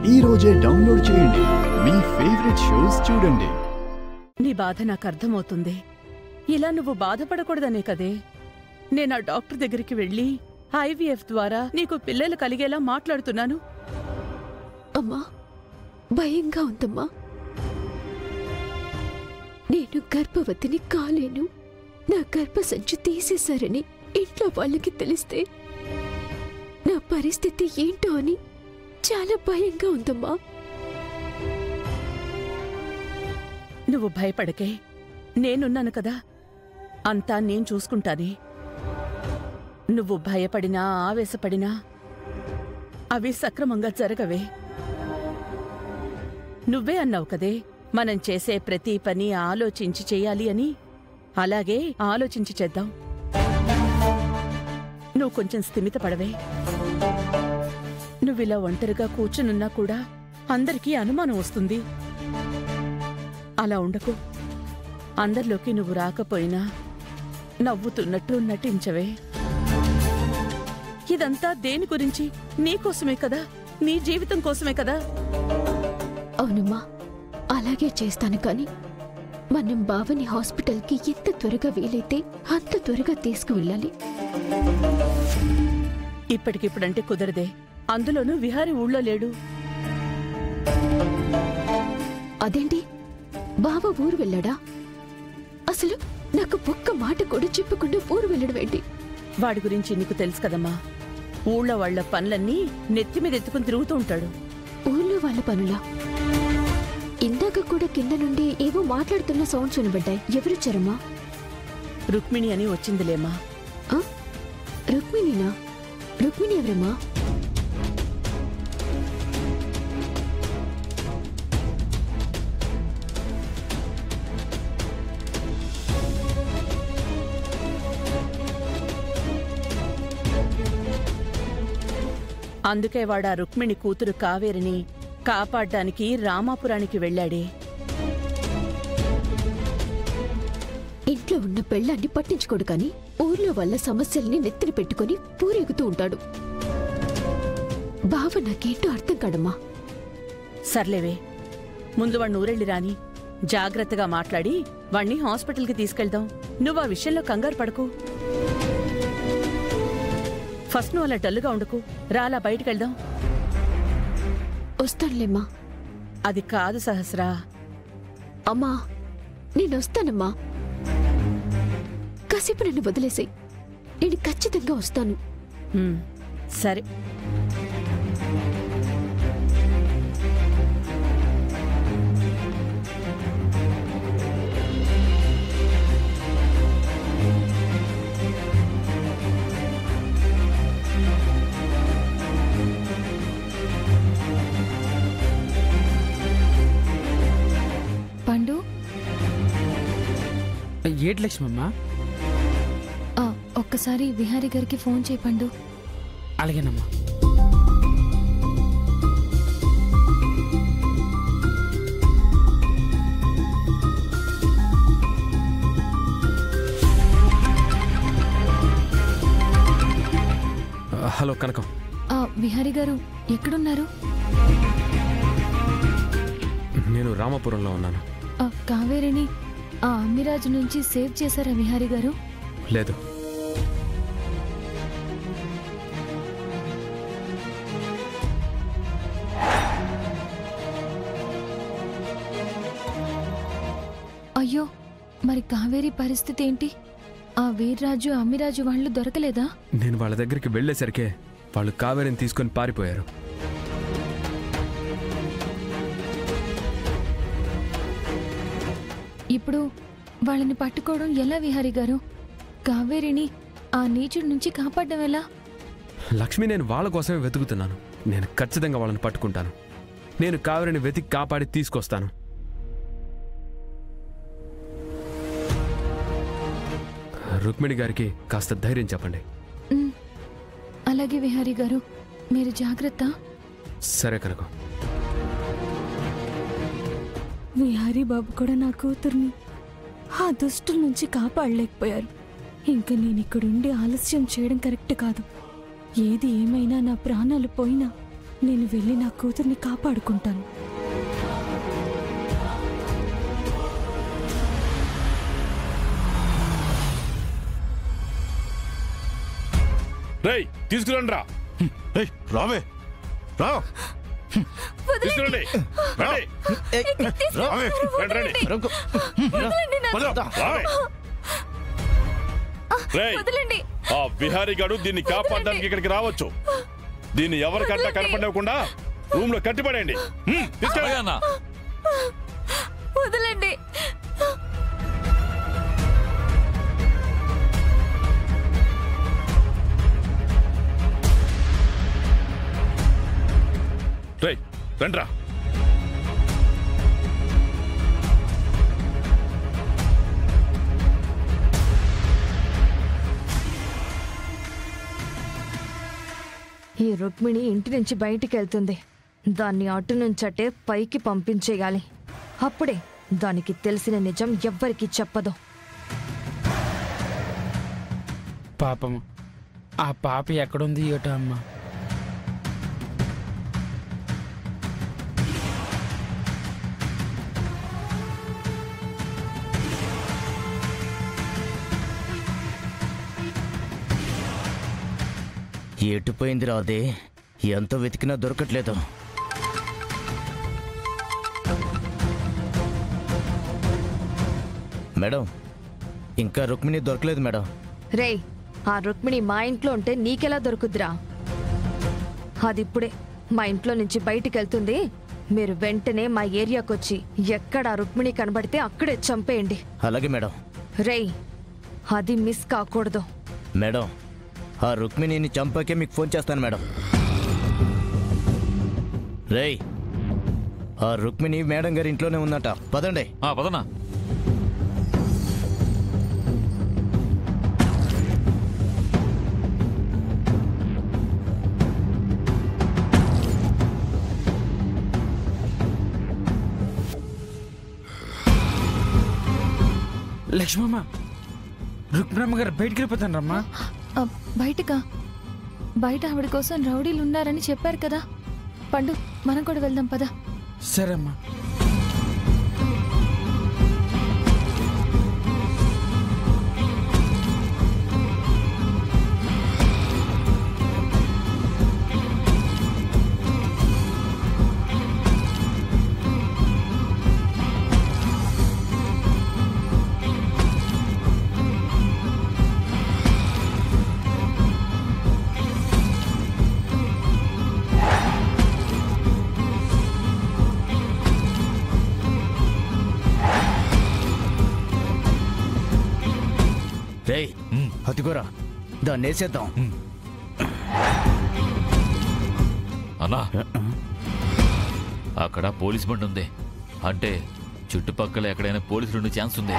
ఈ రోజే డౌన్లోడ్ చేయండి. మీ ఫేవరెట్ షోస్ చూడండి. నీ బాధ నాకు అర్థమవుతుంది. ఇలా నువ్వు బాధపడకూడదనే కదే నేను ఆ డాక్టర్ దగ్గరికి వెళ్ళి IVF ద్వారా నీకు పిల్లలు కలిగేలా మాట్లాడుతున్నాను. అమ్మా, భయంగా ఉందమ్మా. నేను గర్భవతిని కాలేను. నా గర్భసంచి తీసేశారని ఇంట్లో వాళ్ళకి తెలిస్తే నా పరిస్థితి ఏంటో అని చాలా భయంగా ఉందమ్మా. నువ్వు భయపడకే, నేనున్నాను కదా. అంతా నేను చూసుకుంటానే. నువ్వు భయపడినా ఆవేశపడినా అవి సక్రమంగా జరగవే. నువ్వే అన్నావు కదే మనం చేసే ప్రతి పని ఆలోచించి చెయ్యాలి అని. అలాగే ఆలోచించి చేద్దాం. నువ్వు కొంచెం స్థిమిత పడవే. నువ్విలా ఒంటరిగా కూర్చునున్నా కూడా అందరికీ అనుమానం వస్తుంది. అలా ఉండకు. అందరిలోకి నువ్వు రాకపోయినా నవ్వుతున్నట్టు నటించవే. ఇదంతా దేని గురించి? నీకోసమే కదా, నీ జీవితం కోసమే కదా. అవునమ్మా, అలాగే చేస్తాను. కానీ మనం బావని హాస్పిటల్కి ఎంత త్వరగా వీలైతే అంత త్వరగా తీసుకువెళ్ళాలి. ఇప్పటికిప్పుడంటే కుదరదే. అందులోనూ విహారీ ఊళ్ళో లేడు. అదేంటి, బావ ఊరు వెళ్ళాడా? అసలు నాకు ఒక్క మాట కూడా చెప్పకుండా ఊరు వెళ్ళడం ఏంటి? వాడి గురించి నీకు తెలుసు కదమ్మా. ఊళ్ళో వాళ్ల పనులన్నీ నెత్తిమీద ఎత్తుకుని తిరుగుతూ ఉంటాడు. ఊళ్ళో వాళ్ళ పనులా? ఇందాక కూడా కింద నుండి ఏవో మాట్లాడుతున్న సౌండ్స్ వినబడ్డాయి. ఎవరొచ్చారమ్మా? రుక్మిణి అని వచ్చిందిలేమా. రుక్మిణినా? రుక్మిణి ఎవరమ్మా? అందుకే వాడా రుక్మిణి కూతురు కావేరిని కాపాడ్డానికి రామాపురానికి వెళ్ళాడే. ఇంట్లో ఉన్న పెళ్ళాన్ని పట్టించుకోడు కాని ఊర్లో వాళ్ళ సమస్యల్ని నెత్తిన పెట్టుకుని పూరేగుతూ ఉంటాడు. బావ నాకేంటో అర్థం కాడమ్మా. సర్లేవే, ముందు వాణ్ణి ఊరెళ్ళి రాని. జాగ్రత్తగా మాట్లాడి వాణ్ణి హాస్పిటల్కి తీసుకెళ్దాం. నువ్వు ఆ విషయంలో కంగారు పడకు. ఫస్ట్ నువ్వు అలా డల్లుగా ఉండకు. రాలా బయటికెళ్దాం. వస్తానులేమ్మా. అది కాదు సహస్రా. అమ్మా, నేనొస్తానమ్మా. కాసేపు నన్ను వదిలేసాయి. నేను ఖచ్చితంగా వస్తాను. సరే. పండు, ఏటి లక్ష్మమ్మ? ఒక్కసారి విహారీ గారికి ఫోన్ చేయి పండు. అలాగేనమ్మా. హలో కనకం. విహారీ గారు ఎక్కడున్నారు? నేను రామాపురంలో ఉన్నాను. కావేరిని ఆ అమ్మిరాజు నుంచి సేవ్ చేశారా విహారీ గారు? లేదు. అయ్యో, మరి కావేరి పరిస్థితి ఏంటి? ఆ వీర్రాజు అమ్మిరాజు వాళ్ళు దొరకలేదా? నేను వాళ్ళ దగ్గరికి వెళ్లేసరికే వాళ్ళు కావేరిని తీసుకొని పారిపోయారు. ఇప్పుడు వాళ్ళని పట్టుకోవడం ఎలా విహారీ గారు? కావేరిని ఆ నీచుడి నుంచి కాపాడడం ఎలా? లక్ష్మి, నేను వాళ్ళ కోసమే వెతుకుతున్నాను. నేను ఖచ్చితంగా వాళ్ళని పట్టుకుంటాను. నేను కావేరిని వెతికి కాపాడి తీసుకొస్తాను. రుక్మిణి గారికి కాస్త ధైర్యం చెప్పండి. అలాగే విహారీ గారు, మీరు జాగ్రత్త. సరే కనుక. విహారీ బాబు కూడా నా కూతుర్ని ఆ దుష్టుల నుంచి కాపాడలేకపోయారు. ఇంకా నేనిక్కడుండి ఆలస్యం చేయడం కరెక్ట్ కాదు. ఏది ఏమైనా నా ప్రాణాలు పోయినా నేను వెళ్ళి నా కూతుర్ని కాపాడుకుంటాను. రేయ్ తీసుకురండి రా. రావే రా తీసుకురండి. ఆ బిహారీ గాడు దీన్ని కాపాడడానికి ఇక్కడికి రావచ్చు. దీన్ని ఎవరికంటా కనపడకుండా రూమ్ లో కట్టిపడేయండి. తీసుకెళ్ళి వదలండి. రేయ్ రండ్రా. ఈ రుక్మిణి ఇంటి నుంచి బయటికి వెళ్తుంది. దాన్ని అటు నుంచటే పైకి పంపించేయాలి. అప్పుడే దానికి తెలిసిన నిజం ఎవ్వరికీ చెప్పదు. పాపం ఆ పాప ఎక్కడుంది ఏటో అమ్మా. ఎటుపోయిందిరా అదే, ఎంత వెతికినా దొరకట్లేదు. మేడం, ఇంకా రుక్మిణి దొరకలేదు మేడం. రేయ్, ఆ రుక్మిణి మా ఇంట్లో ఉంటే నీకెలా దొరుకుద్రా? అదిప్పుడే మా ఇంట్లో నుంచి బయటికి వెళ్తుంది. మీరు వెంటనే మా ఏరియాకొచ్చి ఎక్కడ ఆ రుక్మిణి కనబడితే అక్కడే చంపేయండి. అలాగే మేడం. రేయ్, అది మిస్ కాకూడదు. మేడం, ఆ రుక్మిణిని చంపాకే మీకు ఫోన్ చేస్తాను మేడం. రేయ్, ఆ రుక్మిణి మేడం గారి ఇంట్లోనే ఉందట. పదండి. పదనా. లక్ష్మమ్మ, రుక్మిణమ్మ గారు బయటికి వెళ్ళిపోతాను రమ్మా. బయటకా? బయట ఆవిడ కోసం రౌడీలు ఉన్నారని చెప్పారు కదా. పండు, మనం కూడా వెళ్దాం పద. సరే అమ్మా. రేయ్, అదిగోరా, దాన్ని వేసేద్దాం. అన్నా, అక్కడ పోలీస్ బండి ఉంది. అంటే చుట్టుపక్కల ఎక్కడైనా పోలీసులు ఉండే ఛాన్స్ ఉంది.